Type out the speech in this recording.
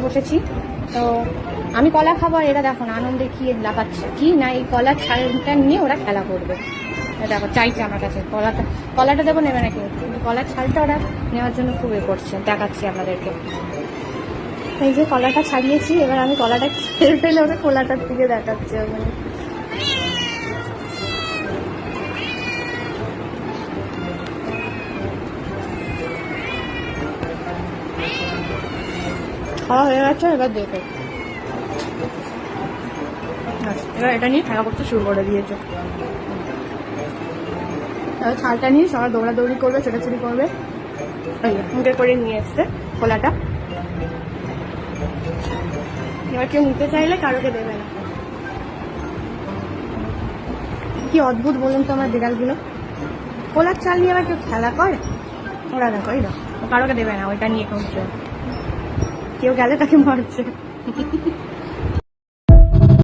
বসেছি। তো আমি কলা খাবো, এরা দেখো না আনন্দে কি লাগাচ্ছে কি না, এই কলার ছালটা নিয়ে ওরা খেলা করবে। দেখো চাইছে আমার কাছে কলাটা দেবো, নেবে নাকি, কিন্তু কলার ছালটা ওরা নেওয়ার জন্য খুব করছে। দেখাচ্ছি আপনাদেরকে, এই যে কলাটা ছাড়িয়েছি, এবার আমি কলাটা খেয়ে ফেলে ওরা কলাটার দিকে দেখাচ্ছে। মানে খাওয়া হয়ে গেছে, এবার দেখো এবার এটা নিয়ে খেলা করতে শুরু করে দিয়েছে। এবার ছালটা নিয়ে সবাই দৌড়াদৌড়ি করবে, ছোটাছুটি করবে। মুখে করে নিয়ে এসছে কলাটা, এবার কেউ নিতে চাইলে কারোকে দেবে না। কি অদ্ভুত বলুন তো আমার বিড়ালগুলো, কলার চাল নিয়ে আবার কেউ খেলা করে। ওরা দেখো এই কারোকে দেবে না, ওইটা নিয়ে করছে, কেউ গেলে তাকে মারছে।